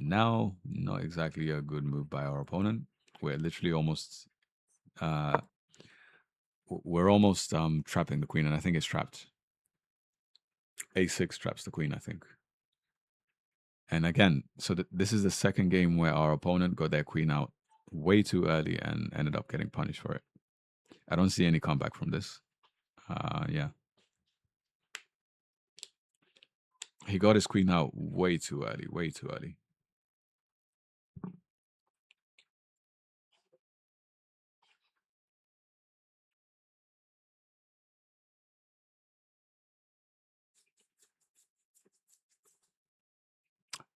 Now, not exactly a good move by our opponent. We're literally almost... we're almost trapping the queen, and I think it's trapped. a6 traps the queen, I think. And again, so this is the second game where our opponent got their queen out way too early and ended up getting punished for it. I don't see any comeback from this. Yeah. He got his queen out way too early, way too early.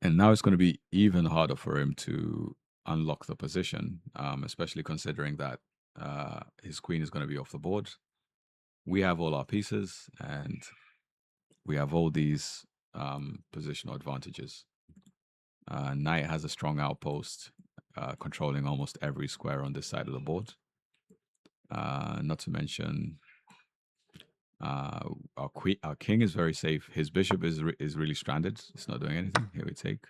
And now it's going to be even harder for him to unlock the position, especially considering that his queen is going to be off the board. We have all our pieces, and we have all these positional advantages. Knight has a strong outpost, controlling almost every square on this side of the board. Not to mention, our king is very safe. His bishop is really stranded. It's not doing anything. Here we take.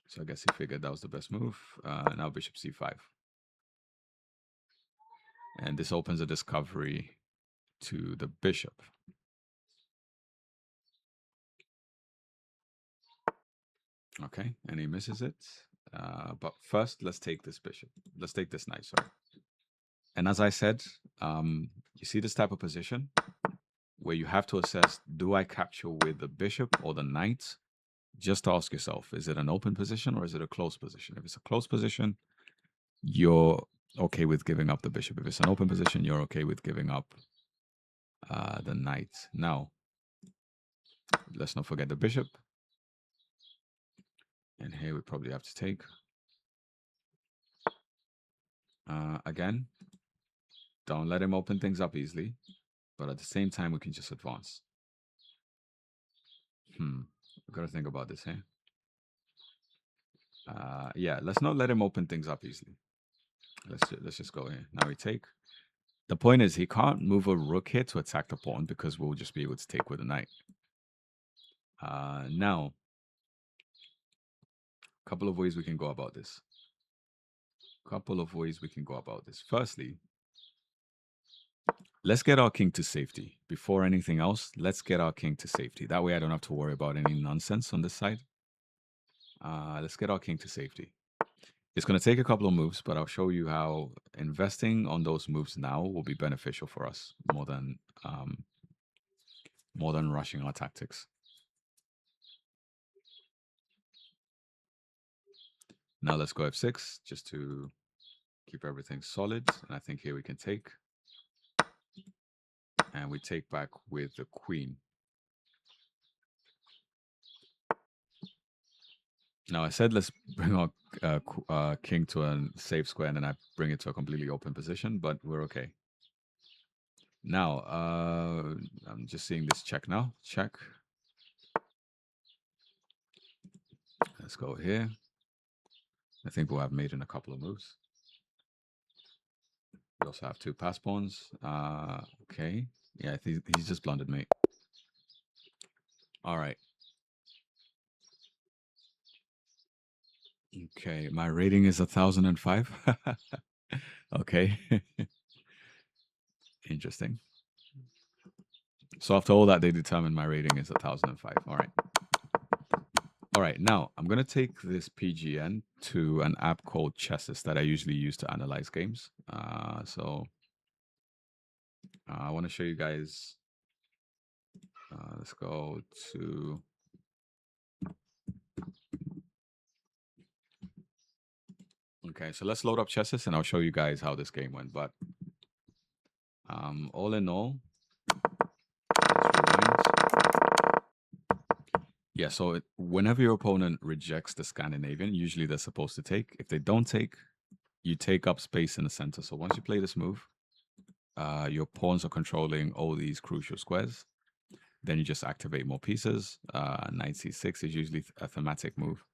So I guess he figured that was the best move. Now bishop c5. And this opens a discovery to the bishop. Okay, and he misses it. But first, let's take this bishop. Let's take this knight, sorry. And as I said, you see this type of position where you have to assess, do I capture with the bishop or the knight? Just ask yourself, is it an open position or is it a closed position? If it's a closed position, you're okay with giving up the bishop. If it's an open position, you're okay with giving up the knight. Now, let's not forget the bishop. And here we probably have to take. Again, don't let him open things up easily. But at the same time, we can just advance. We've got to think about this here. Yeah, let's not let him open things up easily. Let's just go here. Now we take. The point is, he can't move a rook here to attack the pawn because we'll just be able to take with a knight. Now, a couple of ways we can go about this. Firstly, let's get our king to safety. Before anything else, let's get our king to safety. That way I don't have to worry about any nonsense on this side. Let's get our king to safety. It's going to take a couple of moves, but I'll show you how investing on those moves now will be beneficial for us more than rushing our tactics. Now let's go f6 just to keep everything solid. And I think here we can take. And we take back with the queen. Now I said let's bring our king to a safe square, and then I bring it to a completely open position, but we're okay. Now, I'm just seeing this check now. Check. Let's go here. I think we'll have made in a couple of moves. We also have 2 pass pawns. Okay. Yeah, he's just blundered mate. All right. Okay, my rating is 1005. Okay. Interesting. So after all that, they determined my rating is 1005. All right. All right, now I'm going to take this PGN to an app called Chess that I usually use to analyze games. So I want to show you guys. Let's go to. Okay, so let's load up Chess and I'll show you guys how this game went. But all in all, let's rewind. Yeah, so whenever your opponent rejects the Scandinavian, usually they're supposed to take. If they don't take, you take up space in the center. So once you play this move, your pawns are controlling all these crucial squares. Then you just activate more pieces. Knight c6 is usually a thematic move.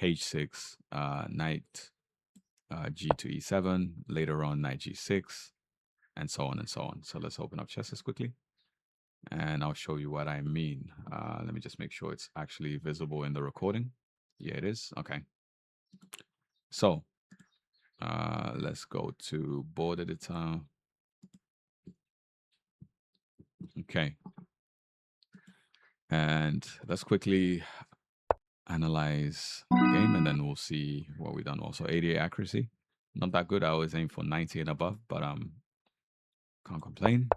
h6, knight g to e7, later on knight g6, and so on and so on. So let's open up Chess quickly, and I'll show you what I mean. Let me just make sure it's actually visible in the recording. Yeah, it is. Okay. So let's go to board editor. Okay. And let's quickly analyze the game, and then we'll see what we've done. Also, 88 accuracy, not that good. I always aim for 90 and above, but can't complain.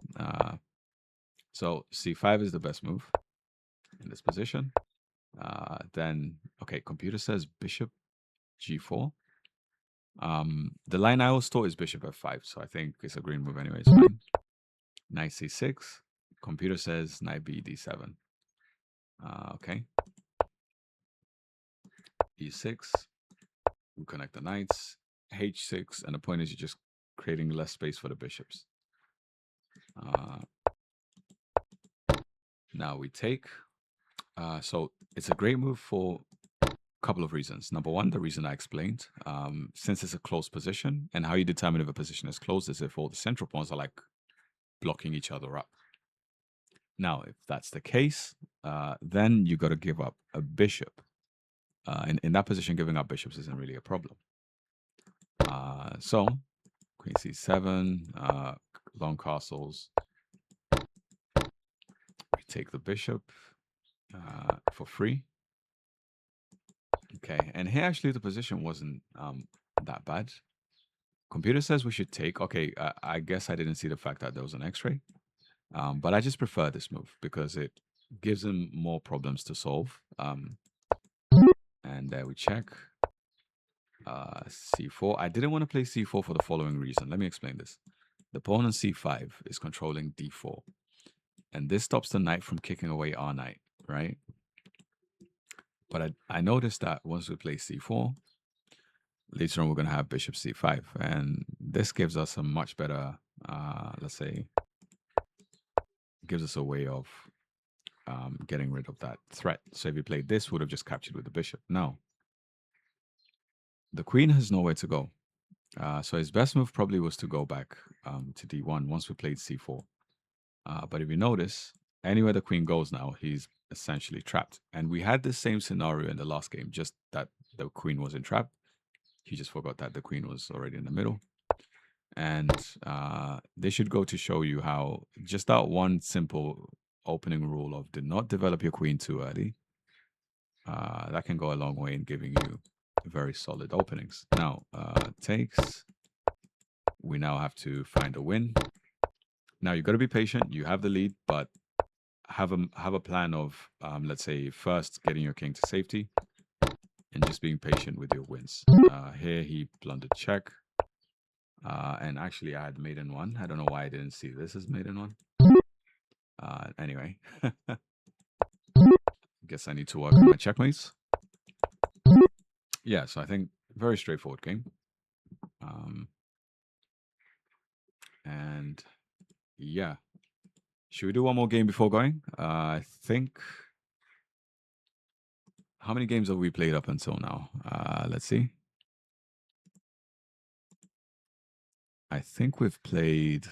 So c5 is the best move in this position. Then, okay, computer says bishop g4. The line I always thought is bishop f5, so I think it's a green move anyway. It's fine. Knight c6. Computer says knight b d7. Okay. e6. We connect the knights. h6, and the point is you're just creating less space for the bishops. Now we take. So it's a great move for a couple of reasons. Number one, the reason I explained. Since it's a closed position, and how you determine if a position is closed is if all the central pawns are like blocking each other up. Now, if that's the case, then you got to give up a bishop. In that position, giving up bishops isn't really a problem. So queen c7, long castles. We take the bishop for free. Okay, and here actually the position wasn't that bad. Computer says we should take. Okay, I guess I didn't see the fact that there was an x-ray. But I just prefer this move because it gives him more problems to solve. And there we check. c4. I didn't want to play c4 for the following reason. Let me explain this. The pawn on c5 is controlling d4. And this stops the knight from kicking away our knight, right? But I noticed that once we play c4, later on we're going to have bishop c5. And this gives us a much better, let's say, gives us a way of getting rid of that threat. So if you played this, would have just captured with the bishop. No. The queen has nowhere to go. So his best move probably was to go back to d1 once we played c4. But if you notice, anywhere the queen goes now, he's essentially trapped. And we had the same scenario in the last game, just that the queen wasn't trapped. He just forgot that the queen was already in the middle. And they should go to show you how just that one simple opening rule of do not develop your queen too early. That can go a long way in giving you very solid openings. Now, takes. We now have to find a win. Now, you've got to be patient. You have the lead, but have a plan of, let's say, first getting your king to safety and just being patient with your wins. Here he blundered check. And actually, I had maiden one. I don't know why I didn't see this as maiden one. Anyway, guess I need to work on my checkmates. Yeah, so I think very straightforward game. And yeah, should we do one more game before going? I think. How many games have we played up until now? Let's see. I think we've played.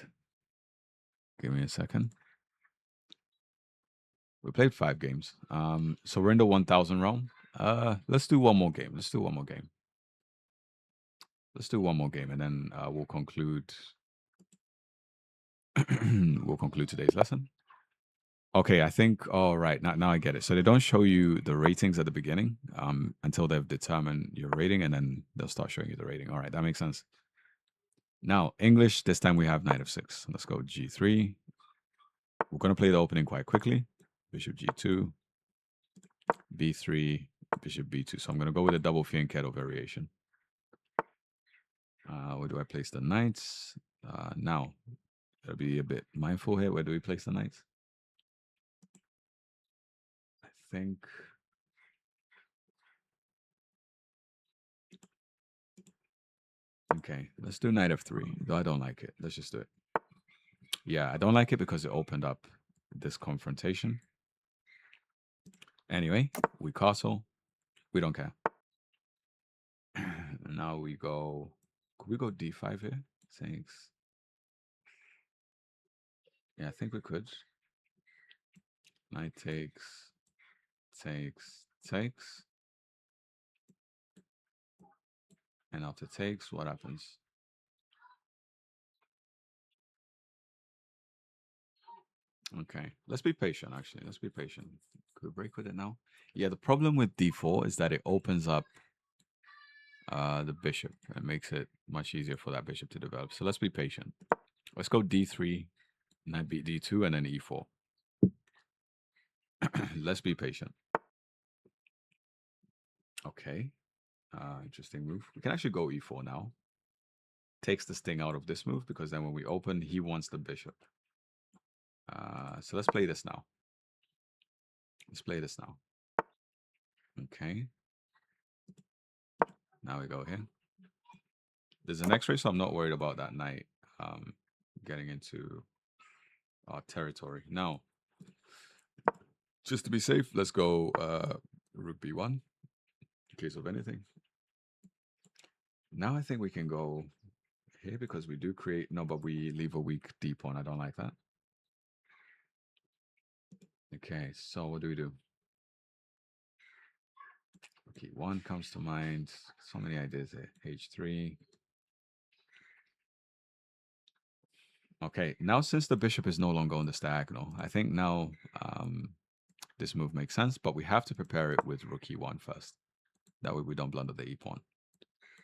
Give me a second. We played 5 games. So we're in the 1,000 realm. Let's do one more game. Let's do one more game. Let's do one more game, and then we'll conclude. We'll conclude today's lesson. Okay, I think. All right, now I get it. So they don't show you the ratings at the beginning until they've determined your rating, and then they'll start showing you the rating. All right, that makes sense. Now English. This time we have knight of 6. Let's go G3. We're gonna play the opening quite quickly. Bishop G2, B3, Bishop B2. So I'm gonna go with a double fianchetto variation. Where do I place the knights? Now, gotta be a bit mindful here. Where do we place the knights? I think. Okay, let's do knight f3. Though I don't like it. Let's just do it. Yeah, I don't like it because it opened up this confrontation. Anyway, we castle. We don't care. Now we go. Could we go d5 here? Thanks. Yeah, I think we could. Knight takes, takes. And after takes, what happens? Okay, let's be patient, actually. Let's be patient. Could we break with it now? Yeah, the problem with d4 is that it opens up the bishop and makes it much easier for that bishop to develop. So let's be patient. Let's go d3, knight beat d2, and then e4. Let's be patient. Okay, interesting move. We can actually go e4 now. Takes the sting out of this move because then when we open, he wants the bishop. So let's play this now. Let's play this now. Okay. Now we go here. There's an X-ray, so I'm not worried about that knight getting into our territory. Now, just to be safe, let's go rook b1 in case of anything. Now I think we can go here because we do create... No, but we leave a weak d pawn. I don't like that. Okay, so what do we do? Okay, one comes to mind. So many ideas here. H3. Okay, now since the bishop is no longer on this diagonal, I think now this move makes sense, but we have to prepare it with rook e1 first. That way we don't blunder the e pawn.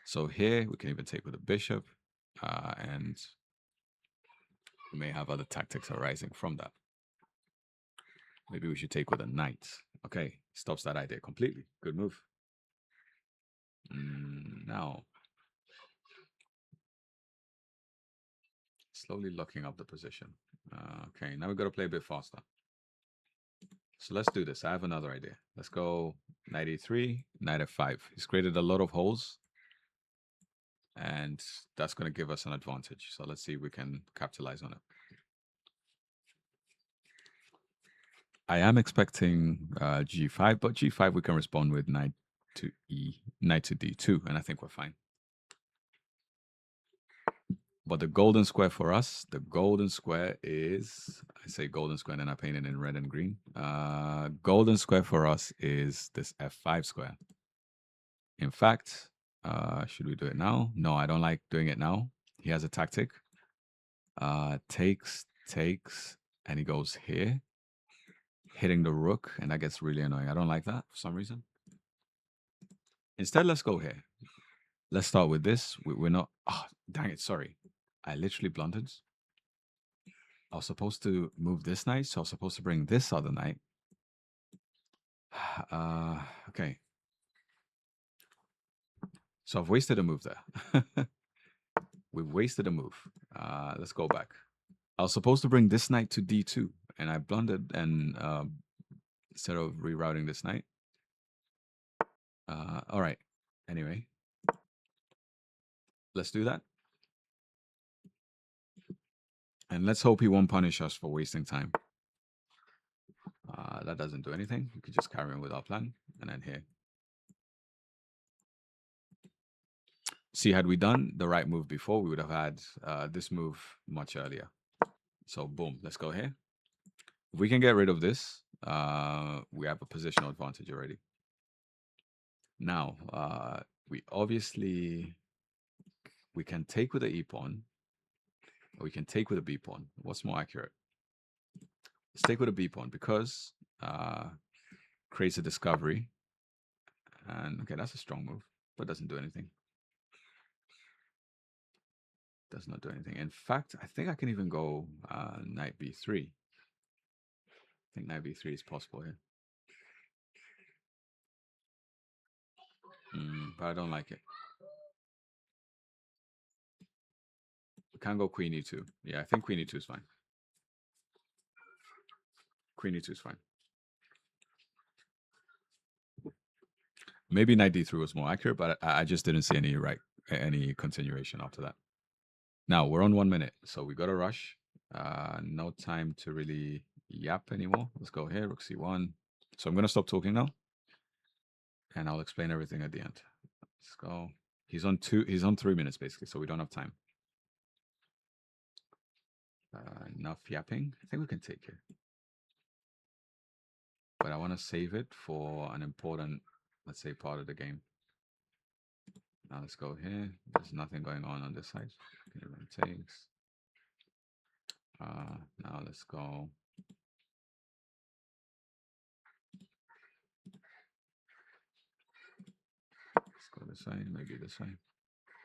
So here we can even take with the bishop, and we may have other tactics arising from that. Maybe we should take with a knight. Okay, stops that idea completely. Good move. Now, slowly locking up the position. Okay, now we've got to play a bit faster. So let's do this. I have another idea. Let's go knight e3, knight f5. He's created a lot of holes, and that's going to give us an advantage. So let's see if we can capitalize on it. I am expecting g5, but g5 we can respond with knight to d2, and I think we're fine. But the golden square for us, the golden square is, I say golden square and then I paint it in red and green. Golden square for us is this f5 square. In fact, should we do it now? No, I don't like doing it now. He has a tactic. Takes, and he goes here, hitting the rook, and that gets really annoying. I don't like that for some reason. Instead, let's go here. Let's start with this. We're not... Oh, dang it, sorry. I literally blundered. I was supposed to move this knight, so I was supposed to bring this other knight. Okay. So I've wasted a move there. We've wasted a move. Let's go back. I was supposed to bring this knight to d2, and I blundered, and instead of rerouting this knight. All right. Anyway, let's do that. And let's hope he won't punish us for wasting time. That doesn't do anything. We could just carry on with our plan. And then here. See, had we done the right move before, we would have had this move much earlier. So boom, let's go here. If we can get rid of this, we have a positional advantage already. Now, we can take with the E pawn, or we can take with a B pawn. What's more accurate? Let's take with a B pawn because creates a discovery. And okay, that's a strong move, but doesn't do anything. Does not do anything. In fact, I think I can even go knight b3. I think knight b3 is possible here. But I don't like it. We can't go queen e2. Yeah, I think queen e2 is fine. Queen e2 is fine. Maybe knight d3 was more accurate, but I just didn't see any continuation after that. Now we're on 1 minute, so we got to rush. No time to really yap anymore. Let's go here, rook c1. So I'm going to stop talking now, and I'll explain everything at the end. Let's go. He's on 3 minutes basically, so we don't have time. Enough yapping. I think we can take it, but I want to save it for an important, let's say, part of the game. Now let's go here. There's nothing going on this side. Everyone takes. Now let's go. Let's go this way. Maybe this way.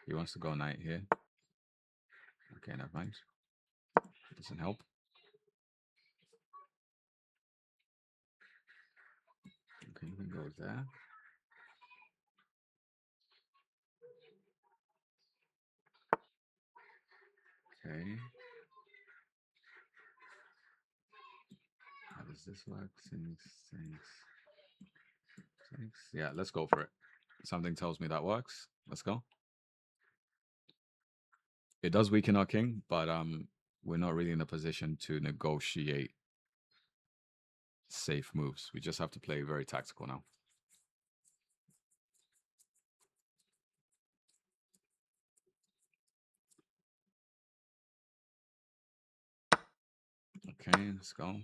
He wants to go knight here. Okay, never mind. Doesn't help. Okay, you can go there. Okay. How does this work? Sinks. Yeah, let's go for it. Something tells me that works. Let's go. It does weaken our king, but we're not really in a position to negotiate safe moves. We just have to play very tactical now. Okay, let's go.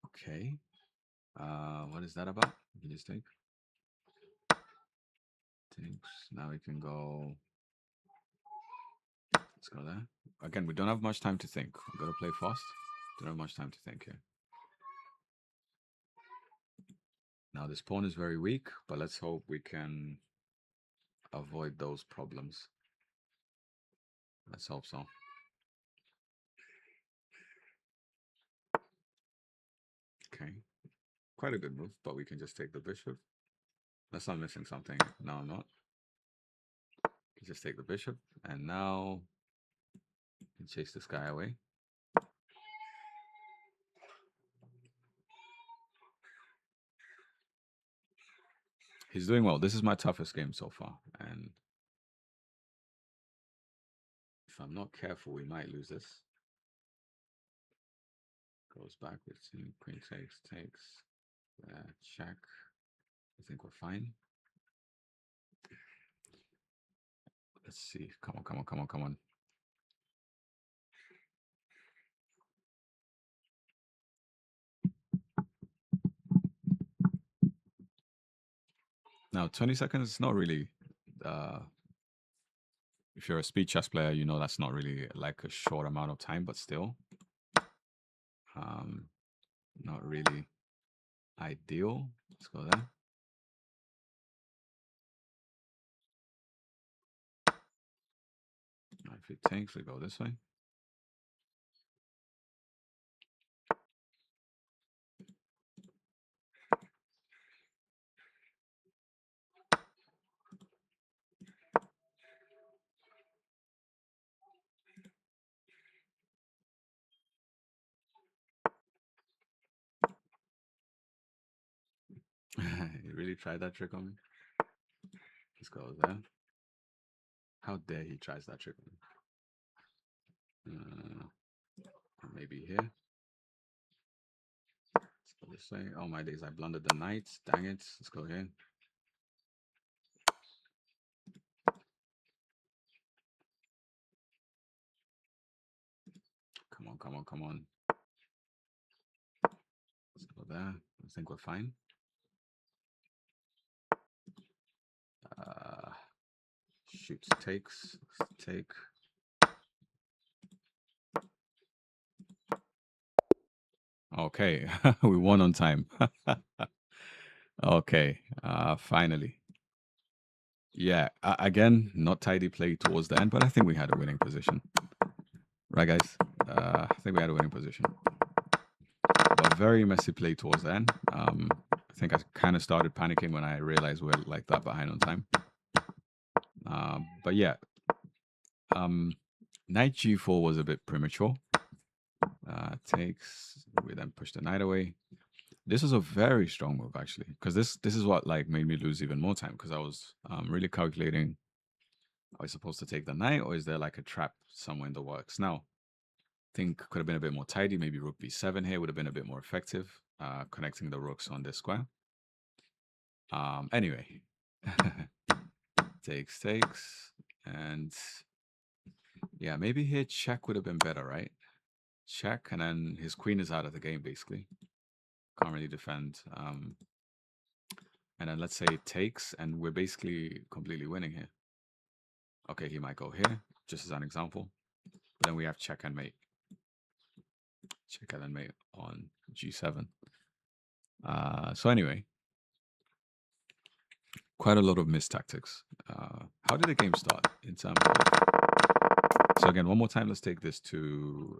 Okay. What is that about? You can just take. Takes. Now we can go. Let's go there. Again, we don't have much time to think. We've got to play fast. Don't have much time to think here. Now this pawn is very weak, but let's hope we can avoid those problems. Let's hope so. Okay. Quite a good move, but we can just take the bishop. Unless I'm missing something. No, I'm not. Just take the bishop, and now chase this guy away. He's doing well. This is my toughest game so far, and if I'm not careful, we might lose this. Goes backwards, queen takes, check. I think we're fine. Let's see. Come on. Now, 20 seconds is not really, if you're a speed chess player, you know that's not really like a short amount of time, but still, not really ideal. Let's go there. If it takes, we go this way. He really tried that trick on me. Let's go there. How dare he tries that trick on me? Maybe here. Let's go this way. Oh my days, I blundered the knight. Dang it. Let's go here. Come on, come on, come on. Let's go there. I think we're fine. Shoot, takes. Take. Okay, we won on time. Okay, finally. Yeah, again, not tidy play towards the end, but I think we had a winning position. Right, guys? I think we had a winning position. But very messy play towards the end. I think I kind of started panicking when I realized we're like that behind on time. But yeah, knight g4 was a bit premature. Takes. We then push the knight away. This was a very strong move, actually, because this is what like made me lose even more time, because I was really calculating, are we supposed to take the knight, or is there like a trap somewhere in the works? Now, I think could have been a bit more tidy. Maybe rook b7 here would have been a bit more effective, connecting the rooks on this square. Anyway, takes, and yeah, maybe here check would have been better, right? Check, and then his queen is out of the game, basically. Can't really defend. And then let's say it takes, and we're basically completely winning here. Okay, he might go here, just as an example. But then we have check and mate. Check and then mate on g7. So anyway, quite a lot of missed tactics. How did the game start in terms of... So again, one more time, let's take this to...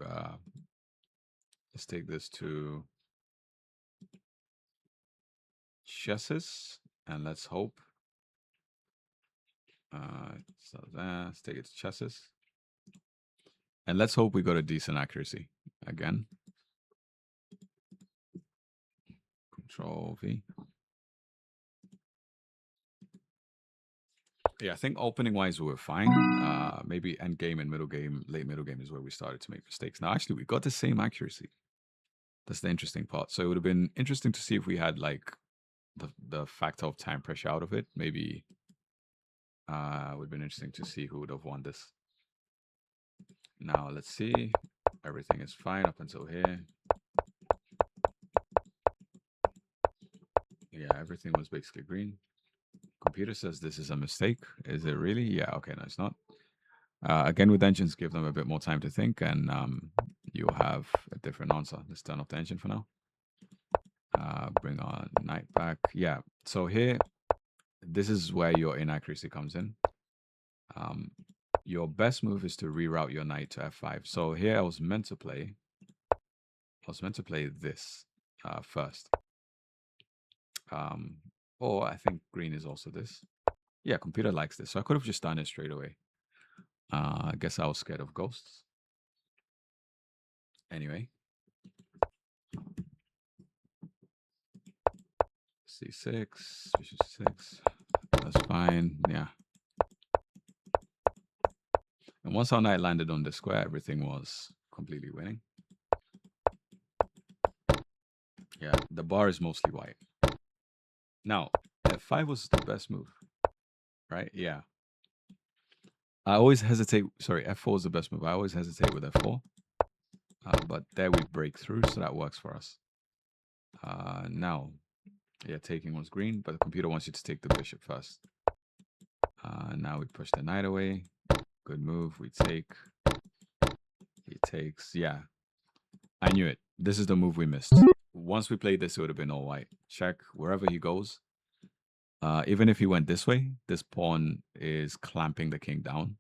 chesses, and let's hope. So let's take it to chesses. And let's hope we got a decent accuracy again. Control V. Yeah, I think opening wise we were fine. Maybe end game and middle game, late middle game is where we started to make mistakes. Now, actually, we got the same accuracy. That's the interesting part. So it would have been interesting to see if we had like the factor of time pressure out of it. Maybe it would have been interesting to see who would have won this. Now let's see. Everything is fine up until here. Yeah, everything was basically green. Computer says this is a mistake. Is it really? Yeah, okay, no, it's not. Again, with engines, give them a bit more time to think, and you'll have a different answer. Let's turn off the engine for now. Bring our knight back. Yeah, so here, this is where your inaccuracy comes in. Your best move is to reroute your knight to f5. So here I was meant to play this first. Or I think green is also this. Yeah, computer likes this. So I could have just done it straight away. I guess I was scared of ghosts. Anyway. C6, bishop 6. That's fine. Yeah. And once our knight landed on the square, everything was completely winning. Yeah, the bar is mostly white. Now, f5 was the best move, right? Yeah. I always hesitate. Sorry, f4 is the best move. I always hesitate with f4. But there we break through, so that works for us. Now, yeah, taking was green, but the computer wants you to take the bishop first. Now we push the knight away. Good move. We take. He takes. Yeah. I knew it. This is the move we missed. Once we played this, it would have been all white. Check wherever he goes. Even if he went this way, this pawn is clamping the king down.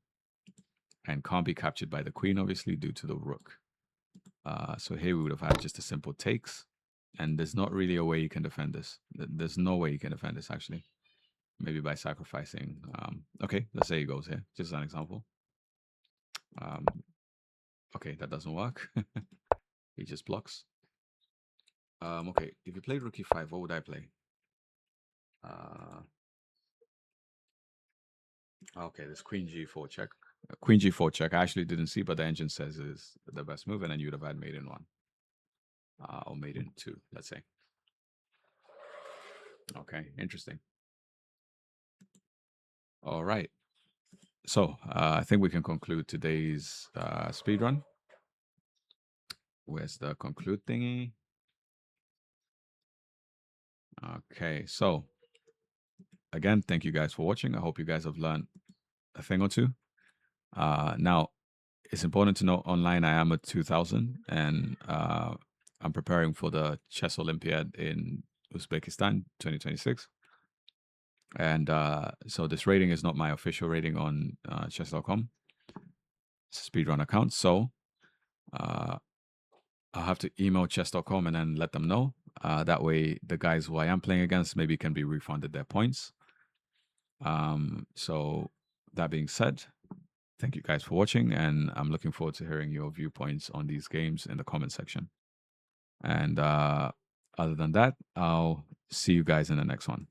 and can't be captured by the queen, obviously, due to the rook. So here we would have had just a simple takes, and there's not really a way you can defend this. There's no way you can defend this, actually. Maybe by sacrificing. Okay, let's say he goes here, just as an example. Okay, that doesn't work. He just blocks. Okay, if you played rook e5, what would I play? Okay, this queen g4 check. Queen g4 check. I actually didn't see, but the engine says is the best move, and then you'd have had mate in 1. Or mate in 2, let's say. Okay, interesting. All right. So I think we can conclude today's speed run. Where's the conclude thingy? Okay, so again, thank you guys for watching. I hope you guys have learned a thing or two. Now, it's important to know online I am at 2000, and I'm preparing for the Chess Olympiad in Uzbekistan 2026. And so this rating is not my official rating on chess.com. It's a speedrun account. So I'll have to email chess.com and then let them know. That way, the guys who I am playing against maybe can be refunded their points. So that being said, thank you guys for watching, and I'm looking forward to hearing your viewpoints on these games in the comment section. And other than that, I'll see you guys in the next one.